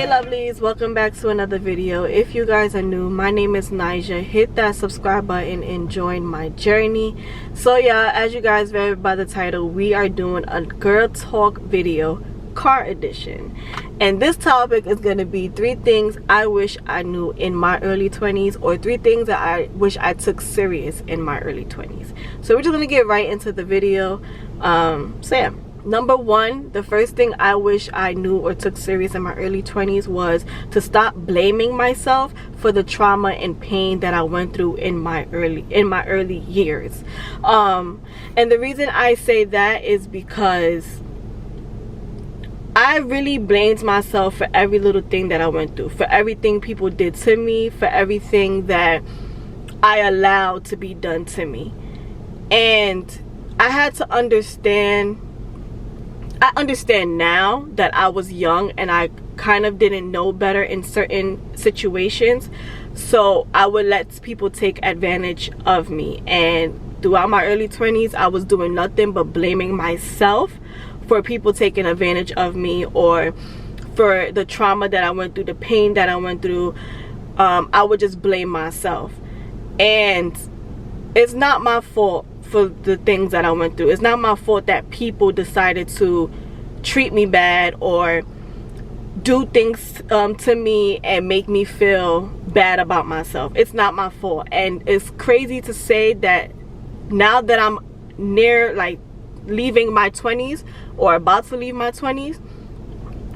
lovelies, welcome back to another video. If you guys are new, my name is Naijah. Hit that subscribe button and join my journey. So yeah, as you guys read by the title, we are doing a girl talk video, car edition, and this topic is going to be 3 things I wish I knew in my early 20s, or 3 things that I wish I took serious in my early 20s. So we're just going to get right into the video. Sam, number 1, the first thing I wish I knew or took serious in my early 20s was to stop blaming myself for the trauma and pain that I went through in my early years. And the reason I say that is because I really blamed myself for every little thing that I went through, for everything people did to me, for everything that I allowed to be done to me. And I had to understand, I understand now that I was young and I kind of didn't know better in certain situations, so I would let people take advantage of me. And throughout my early 20s, I was doing nothing but blaming myself for people taking advantage of me, or for the trauma that I went through, the pain that I went through. I would just blame myself. And it's not my fault for the things that I went through. It's not my fault that people decided to treat me bad or do things to me and make me feel bad about myself. It's not my fault. And it's crazy to say that now that I'm near, like, leaving my 20s or about to leave my 20s,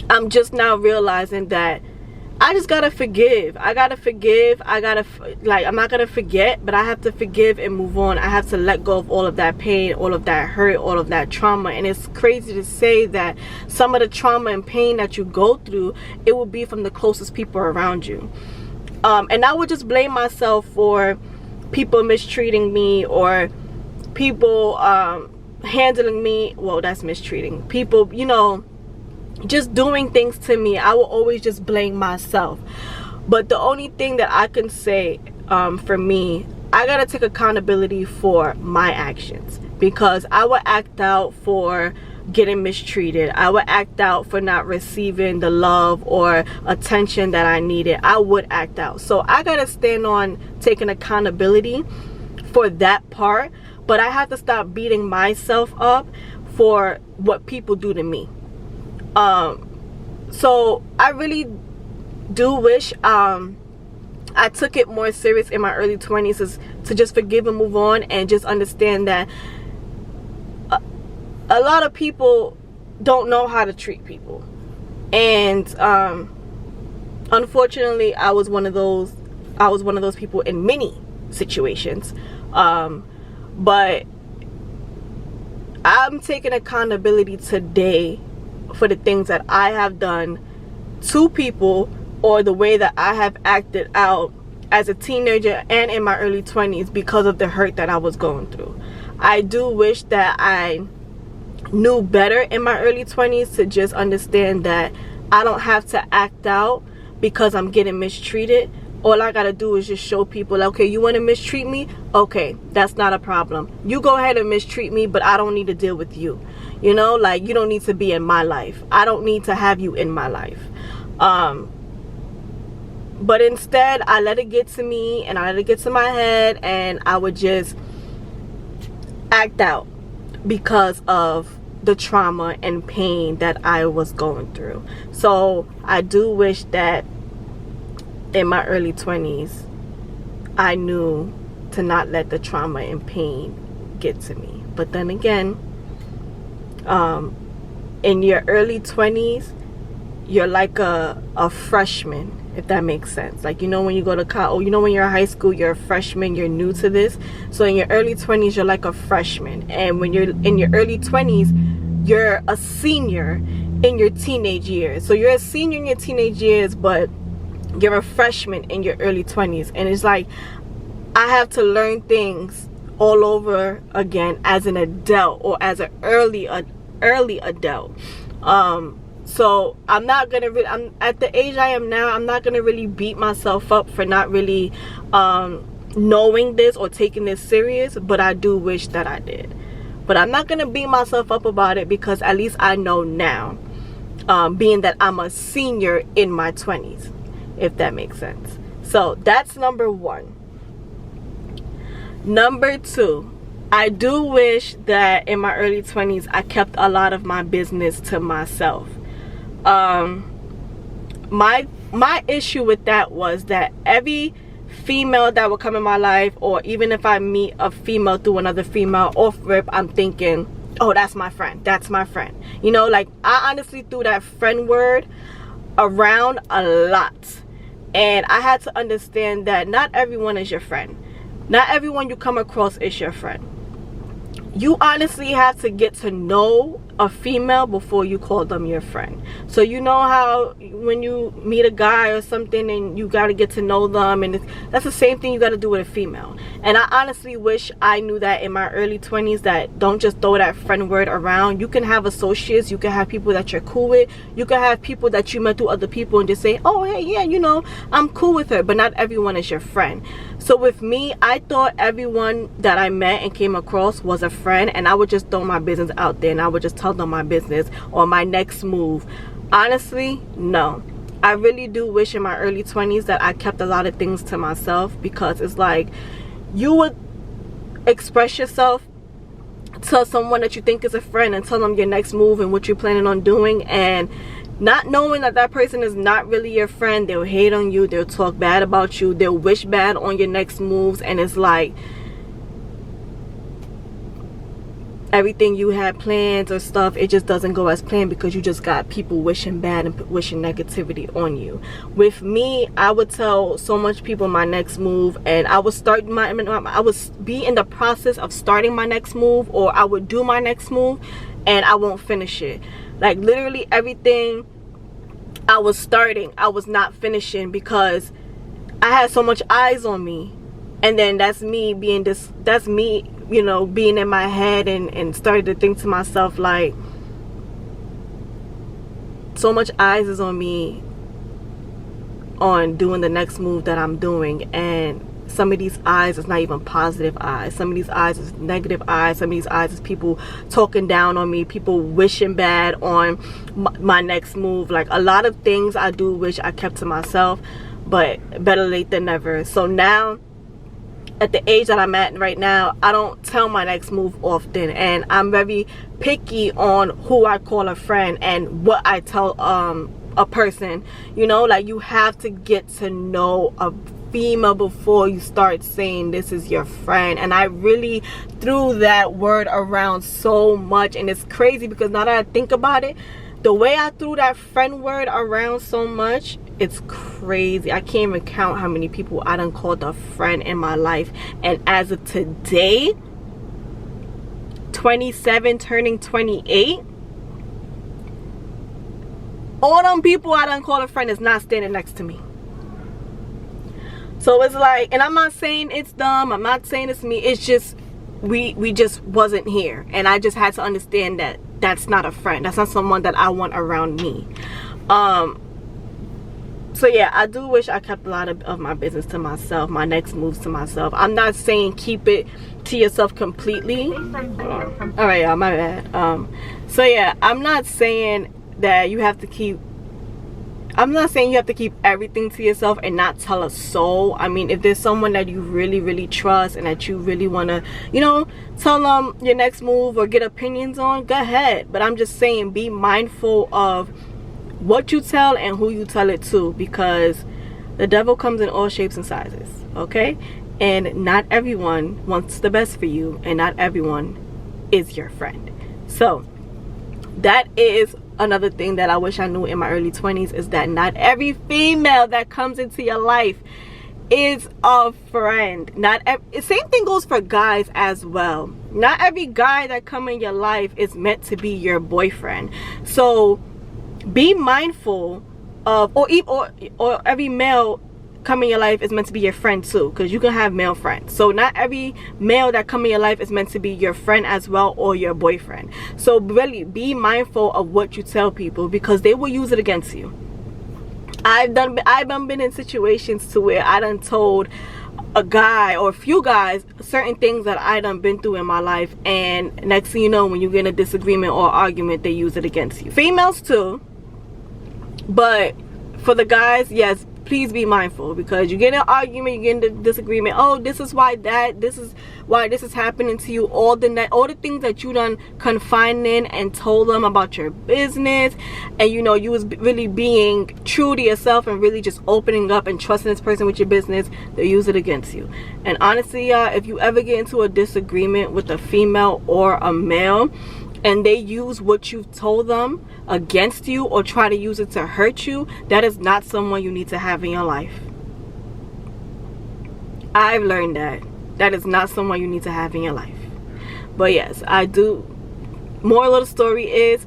I'm just now realizing that I just gotta forgive. I gotta forgive. I'm not gonna forget, but I have to forgive and move on. I have to let go of all of that pain, all of that hurt, all of that trauma. And it's crazy to say that some of the trauma and pain that you go through, it will be from the closest people around you. And I would just blame myself for people mistreating me, or people handling me, well, that's mistreating people, you know, just doing things to me. I will always just blame myself. But the only thing that I can say, for me, I gotta take accountability for my actions, because I would act out for getting mistreated. I would act out for not receiving the love or attention that I needed. I would act out. So I gotta stand on taking accountability for that part. But I have to stop beating myself up for what people do to me. So I really do wish I took it more serious in my early 20s, is to just forgive and move on, and just understand that a lot of people don't know how to treat people. And unfortunately, I was one of those people in many situations. But I'm taking accountability today for the things that I have done to people, or the way that I have acted out as a teenager and in my early 20s, because of the hurt that I was going through. I do wish that I knew better in my early 20s to just understand that I don't have to act out because I'm getting mistreated. All I gotta do is just show people, okay, you want to mistreat me? Okay, that's not a problem. You go ahead and mistreat me, but I don't need to deal with you. You know, like, you don't need to be in my life. I don't need to have you in my life. But instead, I let it get to me, and I let it get to my head, and I would just act out because of the trauma and pain that I was going through. So I do wish that in my early 20s, I knew to not let the trauma and pain get to me. But then again, in your early 20s, you're like a freshman, if that makes sense. Like, you know, when you go to college, you know, when you're in high school, you're a freshman, you're new to this. So in your early 20s, you're like a freshman. And when you're in your early 20s, you're a senior in your teenage years. So you're a senior in your teenage years, but you're a freshman in your early 20s. And it's like, I have to learn things all over again as an adult, or as an early adult. So I'm not gonna I'm at the age I am now, I'm not gonna really beat myself up for not really knowing this or taking this serious, but I do wish that I did. But I'm not gonna beat myself up about it, because at least I know now. being that I'm a senior in my 20s, if that makes sense. So that's number one. Number two, I do wish that in my early 20s I kept a lot of my business to myself. My issue with that was that every female that would come in my life, or even if I meet a female through another female off rip, I'm thinking, oh, that's my friend, that's my friend. You know, like, I honestly threw that friend word around a lot, and I had to understand that not everyone is your friend. Not everyone you come across is your friend. You honestly have to get to know a female before you call them your friend. So you know how when you meet a guy or something and you got to get to know them, and that's the same thing you got to do with a female. And I honestly wish I knew that in my early 20s, that don't just throw that friend word around. You can have associates, you can have people that you're cool with, you can have people that you met through other people and just say, oh hey, yeah, you know, I'm cool with her. But not everyone is your friend. So with me, I thought everyone that I met and came across was a friend, and I would just throw my business out there and I would just tell them my business or my next move. Honestly, no. I really do wish in my early 20s that I kept a lot of things to myself, because it's like, you would express yourself to someone that you think is a friend and tell them your next move and what you're planning on doing, and not knowing that that person is not really your friend. They'll hate on you, they'll talk bad about you, they'll wish bad on your next moves, and it's like everything you had plans or stuff, it just doesn't go as planned because you just got people wishing bad and wishing negativity on you. With me, I would tell so much people my next move, and I would start I would be in the process of starting my next move, or I would do my next move and I won't finish it. Like, literally everything I was starting, I was not finishing because I had so much eyes on me. And then that's me being that's me, you know, being in my head and started to think to myself, like, so much eyes is on me on doing the next move that I'm doing, and some of these eyes is not even positive eyes. Some of these eyes is negative eyes. Some of these eyes is people talking down on me, people wishing bad on my next move. Like, a lot of things I do wish I kept to myself, but better late than never. So now, at the age that I'm at right now, I don't tell my next move often, and I'm very picky on who I call a friend and what I tell a person. You know, like, you have to get to know a female before you start saying this is your friend. And I really threw that word around so much, and it's crazy because now that I think about it, the way I threw that friend word around so much, it's crazy. I can't even count how many people I done called a friend in my life. And as of today, 27 turning 28, all them people I done called a friend is not standing next to me. So it's like, and I'm not saying it's dumb, I'm not saying it's me, it's just we just wasn't here, and I just had to understand that that's not a friend. That's not someone that I want around me. So yeah, I do wish I kept a lot of my business to myself, my next moves to myself. I'm not saying keep it to yourself completely. All right, y'all, my bad. So yeah, I'm not saying that you have to keep, I'm not saying you have to keep everything to yourself and not tell a soul. I mean, if there's someone that you really trust and that you really want to, you know, tell them your next move or get opinions on, go ahead. But I'm just saying, be mindful of what you tell and who you tell it to, because the devil comes in all shapes and sizes, okay? And not everyone wants the best for you, and not everyone is your friend. So that is another thing that I wish I knew in my early 20s, is that not every female that comes into your life is a friend. Same thing goes for guys as well. Not every guy that come in your life is meant to be your boyfriend. So be mindful of, or every male come in your life is meant to be your friend too, because you can have male friends. So not every male that come in your life is meant to be your friend as well, or your boyfriend. So really be mindful of what you tell people, because they will use it against you. I've been in situations to where I done told a guy or a few guys certain things that I done been through in my life, and next thing you know, when you get in a disagreement or argument, they use it against you. Females too, But for the guys, yes, please be mindful, because you get in an argument, you get in a disagreement. Oh, this is why this is happening to you. All the things that you done confided in and told them about your business, and you know you was really being true to yourself and really just opening up and trusting this person with your business, they use it against you. And honestly, y'all, if you ever get into a disagreement with a female or a male, and they use what you've told them against you or try to use it to hurt you, that is not someone you need to have in your life. I've learned that is not someone you need to have in your life. But yes, I do. Moral of the story is,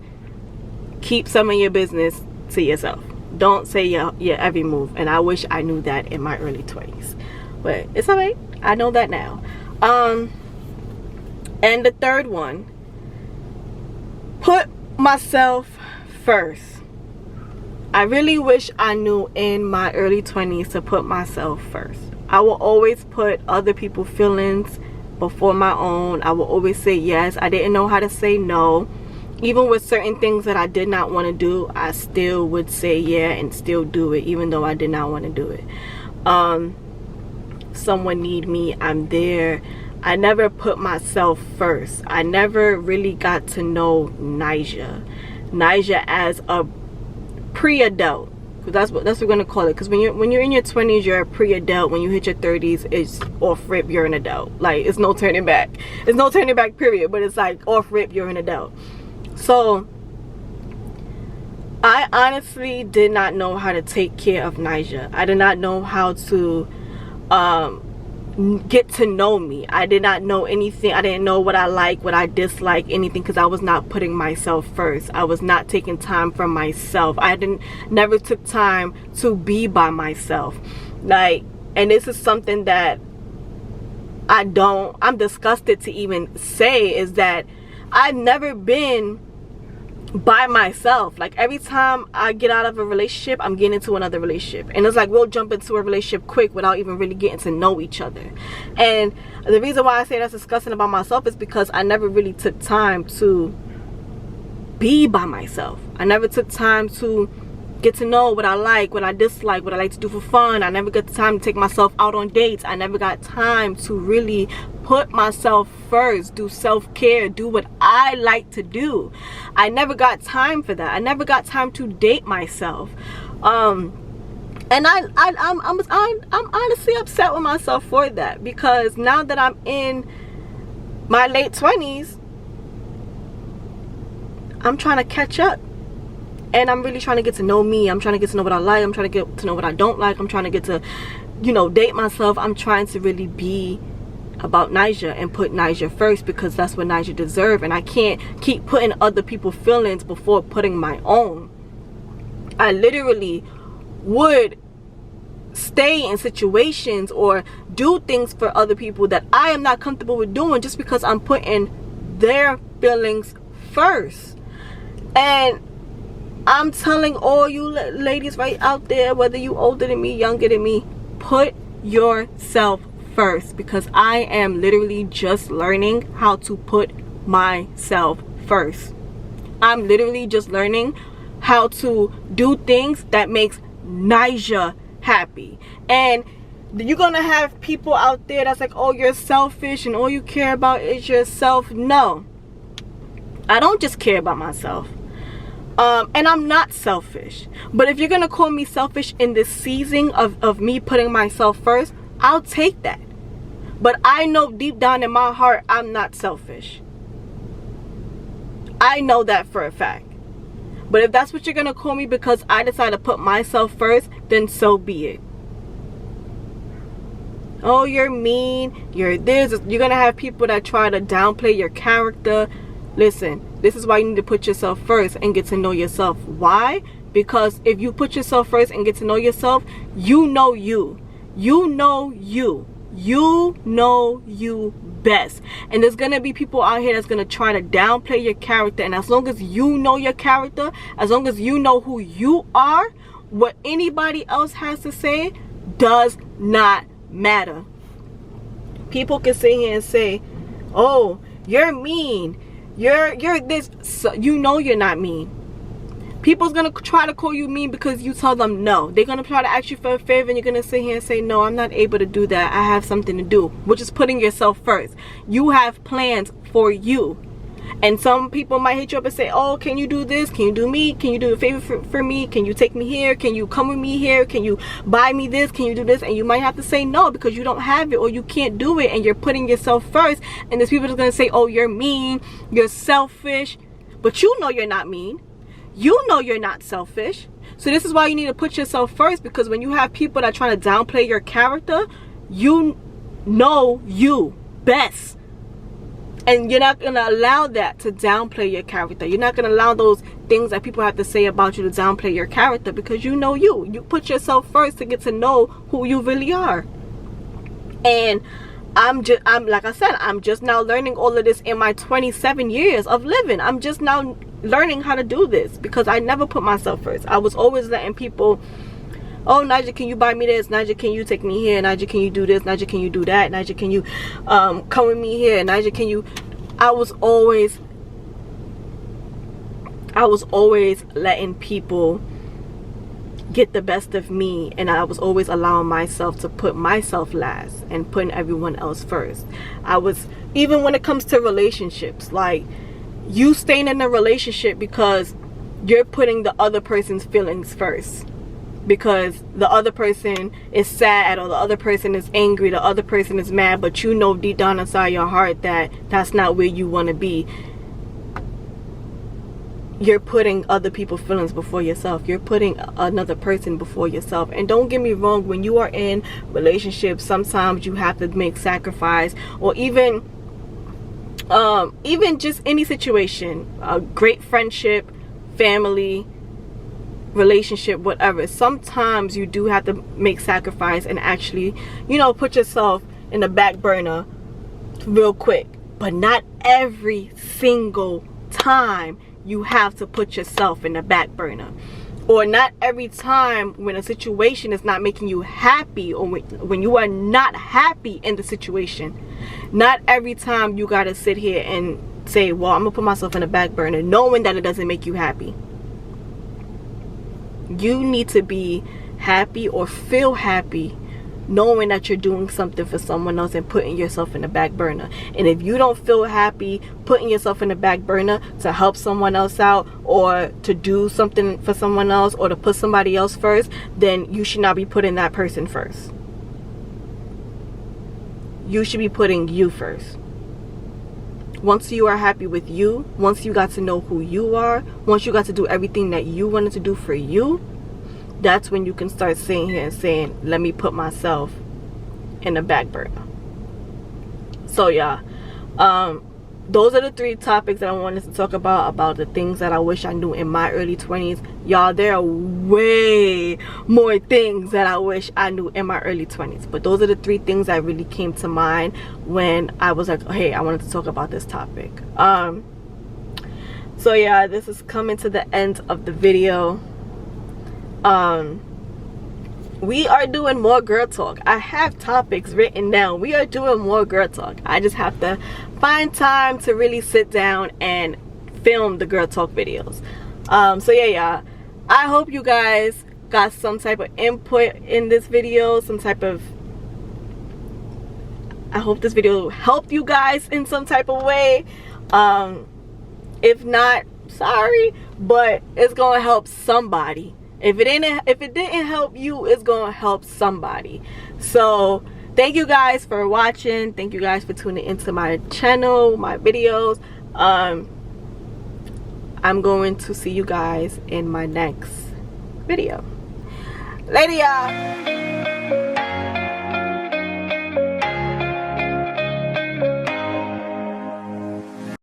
keep some of your business to yourself. Don't say your every move. And I wish I knew that in my early 20s, but it's alright, I know that now. And the third one, put myself first. I really wish I knew in my early 20s to put myself first. I will always put other people's feelings before my own. I will always say yes. I didn't know how to say no. Even with certain things that I did not want to do, I still would say yeah and still do it, even though I did not want to do it. Someone need me, I'm there. I never put myself first. I never really got to know Naijah as a pre-adult, because that's what we're gonna call it. Because when you're in your 20s, you're a pre-adult. When you hit your 30s, it's off rip, you're an adult. Like, it's no turning back. It's no turning back, period. But it's like off rip, you're an adult. So I honestly did not know how to take care of Naijah. I did not know how to get to know me. I did not know anything. I didn't know what I like, what I dislike, anything, because I was not putting myself first. I was not taking time for myself. Never took time to be by myself. Like, and this is something that I'm disgusted to even say, is that I've never been by myself. Like, every time I get out of a relationship, I'm getting into another relationship, and it's like we'll jump into a relationship quick without even really getting to know each other. And the reason why I say that's disgusting about myself is because I never really took time to be by myself. I never took time to get to know what I like, what I dislike, what I like to do for fun. I never got the time to take myself out on dates. I never got time to really put myself first, do self-care, do what I like to do. I never got time for that. I never got time to date myself. And I'm honestly upset with myself for that, because now that I'm in my late 20s, I'm trying to catch up. And I'm really trying to get to know me. I'm trying to get to know what I like. I'm trying to get to know what I don't like. I'm trying to get to, date myself. I'm trying to really be about Naijah and put Naijah first, because that's what Naijah deserves. And I can't keep putting other people's feelings before putting my own. I literally would stay in situations or do things for other people that I am not comfortable with doing, just because I'm putting their feelings first. And I'm telling all you ladies right out there, whether you older than me, younger than me, put yourself first, because I am literally just learning how to put myself first. I'm literally just learning how to do things that makes Naijah happy. And you're gonna have people out there that's like, oh, you're selfish and all you care about is yourself. No, I don't just care about myself. And I'm not selfish. But if you're gonna call me selfish in this season of me putting myself first, I'll take that. But I know deep down in my heart, I'm not selfish. I know that for a fact. But if that's what you're gonna call me because I decided to put myself first, then so be it. Oh, you're mean, you're this. You're gonna have people that try to downplay your character. Listen, this is why you need to put yourself first and get to know yourself. Why? Because if you put yourself first and get to know yourself, you know you. You know you. You know you best. And there's gonna be people out here that's gonna try to downplay your character. And as long as you know your character, as long as you know who you are, what anybody else has to say does not matter. People can sit here and say, oh, you're mean, you're this. So you know you're not mean. People's gonna try to call you mean because you tell them no. They're gonna try to ask you for a favor and you're gonna sit here and say, no, I'm not able to do that. I have something to do, which is putting yourself first. You have plans for you. And some people might hit you up and say, oh, can you do this? Can you do me? Can you do a favor for me? Can you take me here? Can you come with me here? Can you buy me this? Can you do this? And you might have to say no because you don't have it or you can't do it, and you're putting yourself first. And there's people that's going to say, oh, you're mean, you're selfish. But you know you're not mean. You know you're not selfish. So this is why you need to put yourself first, because when you have people that are trying to downplay your character, you know you best. And you're not going to allow that to downplay your character. You're not going to allow those things that people have to say about you to downplay your character, because you know you. You put yourself first to get to know who you really are. And I'm like I said, I'm just now learning all of this in my 27 years of living. I'm just now learning how to do this because I never put myself first. I was always letting people, oh, Naijah, can you buy me this? Naijah, can you take me here? Naijah, can you do this? Naijah, can you do that? Naijah, can you come with me here? Naijah, can you... I was always letting people get the best of me, and I was always allowing myself to put myself last and putting everyone else first. I was, even when it comes to relationships, like, you staying in a relationship because you're putting the other person's feelings first. Because the other person is sad, or the other person is angry, the other person is mad, but you know deep down inside your heart that that's not where you want to be. You're putting other people's feelings before yourself. You're putting another person before yourself. And don't get me wrong, when you are in relationships, sometimes you have to make sacrifice, or even just any situation, a great friendship, family, relationship, whatever. Sometimes you do have to make sacrifice and actually, you know, put yourself in the back burner real quick. But not every single time you have to put yourself in the back burner, or not every time when a situation is not making you happy, or when you are not happy in the situation. Not every time you gotta sit here and say, well, I'm gonna put myself in the back burner, knowing that it doesn't make you happy. You need to be happy or feel happy knowing that you're doing something for someone else and putting yourself in the back burner. And if you don't feel happy putting yourself in the back burner to help someone else out, or to do something for someone else, or to put somebody else first, then you should not be putting that person first. You should be putting you first. Once you are happy with you, once you got to know who you are, once you got to do everything that you wanted to do for you, that's when you can start sitting here and saying, let me put myself in the back burner. So yeah, those are the 3 topics that I wanted to talk about the things that I wish I knew in my early 20s. Y'all, there are way more things that I wish I knew in my early 20s, but those are the 3 things that really came to mind when I was like, hey, I wanted to talk about this topic. So yeah, this is coming to the end of the video. We are doing more girl talk. I have topics written down. We are doing more girl talk. I just have to find time to really sit down and film the girl talk videos. So yeah, I hope you guys got some type of input in this video, I hope this video helped you guys in some type of way. If not, sorry, but it's gonna help somebody. If it didn't help you, it's gonna help somebody. So thank you guys for watching. Thank you guys for tuning into my channel, my videos. I'm going to see you guys in my next video. Later, y'all.